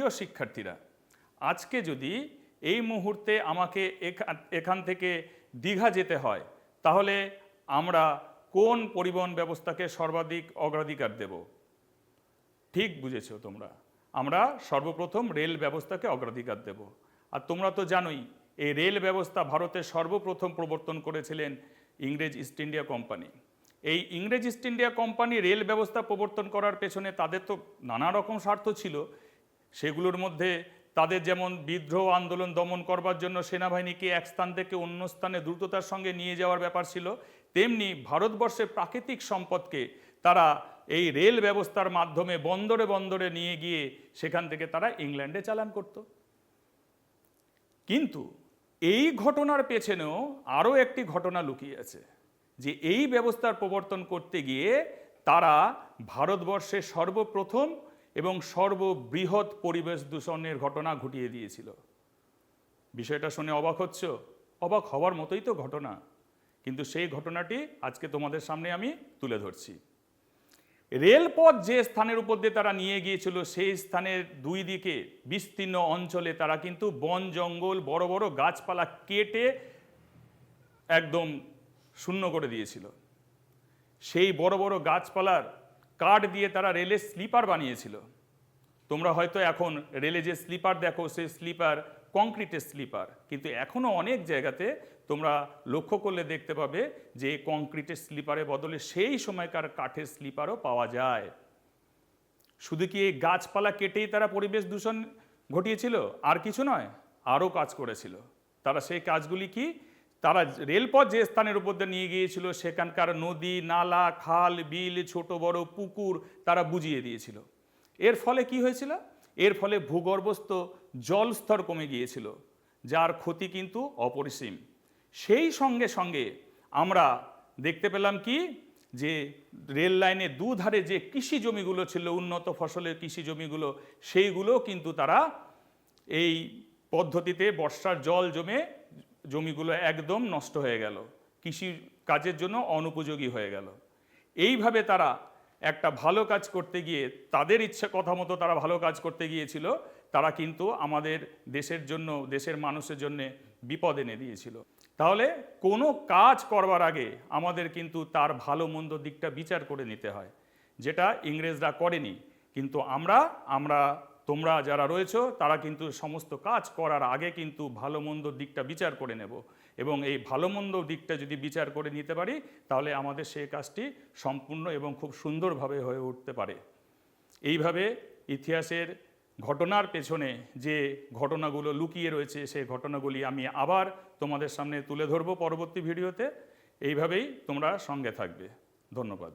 প্রিয় শিক্ষার্থীরা, আজকে যদি এই মুহূর্তে আমাকে এখান থেকে দীঘা যেতে হয়, তাহলে আমরা কোন পরিবহন ব্যবস্থাকে সর্বাধিক অগ্রাধিকার দেব? ঠিক বুঝেছো তোমরা, আমরা সর্বপ্রথম রেল ব্যবস্থাকে অগ্রাধিকার দেব। আর তোমরা তো জানোই এই রেল ব্যবস্থা ভারতের সর্বপ্রথম প্রবর্তন করেছিলেন ইংরেজ ইস্ট ইন্ডিয়া কোম্পানি। এই ইংরেজ ইস্ট ইন্ডিয়া কোম্পানি রেল ব্যবস্থা প্রবর্তন করার পেছনে তাদের তো নানা রকম স্বার্থ ছিল। সেগুলোর মধ্যে তাদের যেমন বিদ্রোহ আন্দোলন দমন করবার জন্য সেনাবাহিনীকে এক স্থান থেকে অন্য স্থানে দ্রুততার সঙ্গে নিয়ে যাওয়ার ব্যাপার ছিল, তেমনি ভারতবর্ষের প্রাকৃতিক সম্পদকে তারা এই রেল ব্যবস্থার মাধ্যমে বন্দরে বন্দরে নিয়ে গিয়ে সেখান থেকে তারা ইংল্যান্ডে চালান করত। কিন্তু এই ঘটনার পেছনেও আরও একটি ঘটনা লুকিয়ে আছে, যে এই ব্যবস্থার প্রবর্তন করতে গিয়ে তারা ভারতবর্ষে সর্বপ্রথম এবং সর্ববৃহৎ পরিবেশ দূষণের ঘটনা ঘটিয়ে দিয়েছিল। বিষয়টা শুনে অবাক হচ্ছ? অবাক হওয়ার মতোই তো ঘটনা, কিন্তু সেই ঘটনাটি আজকে তোমাদের সামনে আমি তুলে ধরছি। রেলপথ যে স্থানের উপর দিয়ে তারা নিয়ে গিয়েছিল, সেই স্থানের দুই দিকে বিস্তীর্ণ অঞ্চলে তারা কিন্তু বন জঙ্গল বড় বড় গাছপালা কেটে একদম শূন্য করে দিয়েছিল। সেই বড় বড় গাছপালার কাঠ দিয়ে তারা রেলের স্লিপার বানিয়েছিল। তোমরা হয়তো এখন রেলে যে স্লিপার দেখো, সেই স্লিপার কংক্রিটের স্লিপার, কিন্তু এখনও অনেক জায়গাতে তোমরা লক্ষ্য করলে দেখতে পাবে যে কংক্রিটের স্লিপারের বদলে সেই সময়কার কাঠের স্লিপারও পাওয়া যায়। শুধু কি এই গাছপালা কেটেই তারা পরিবেশ দূষণ ঘটিয়েছিল? আর কিছু নয়, আরও কাজ করেছিল তারা। সেই কাজগুলি কি? তারা রেলপথ যে স্থানের উপর দিয়ে নিয়ে গিয়েছিল, সেখানকার নদী নালা খাল বিল ছোট বড় পুকুর তারা বুঝিয়ে দিয়েছিল। এর ফলে কি হয়েছিল? এর ফলে ভূগর্ভস্থ জলস্তর কমে গিয়েছিল, যার ক্ষতি কিন্তু অপরিসীম। সেই সঙ্গে সঙ্গে আমরা দেখতে পেলাম কি, যে রেল লাইনের দুধারে যে কৃষি জমিগুলো ছিল, উন্নত ফসলের কৃষি জমিগুলো, সেইগুলো কিন্তু তারা এই পদ্ধতিতে বর্ষার জল জমে জমিগুলো একদম নষ্ট হয়ে গেল, কৃষি কাজের জন্য অনুপযোগী হয়ে গেল। এইভাবে তারা একটা ভালো কাজ করতে গিয়ে, তাদের ইচ্ছা কথা মতো তারা ভালো কাজ করতে গিয়েছিল, তারা কিন্তু আমাদের দেশের জন্য, দেশের মানুষের জন্য বিপদ এনে দিয়েছিল। তাহলে কোনো কাজ করবার আগে আমাদের কিন্তু তার ভালো মন্দ দিকটা বিচার করে নিতে হয়, যেটা ইংরেজরা করেনি। কিন্তু আমরা তোমরা যারা রয়েছো তারা কিন্তু সমস্ত কাজ করার আগে কিন্তু ভালো মন্দ দিকটা বিচার করে নেব, এবং এই ভালো মন্দ দিকটা যদি বিচার করে নিতে পারি, তাহলে আমাদের সেই কাজটি সম্পূর্ণ এবং খুব সুন্দরভাবে হয়ে উঠতে পারে। এইভাবে ইতিহাসের ঘটনার পেছনে যে ঘটনাগুলো লুকিয়ে রয়েছে, সেই ঘটনাগুলি আমি আবার তোমাদের সামনে তুলে ধরবো পরবর্তী ভিডিওতে। এইভাবেই তোমরা সঙ্গে থাকবে। ধন্যবাদ।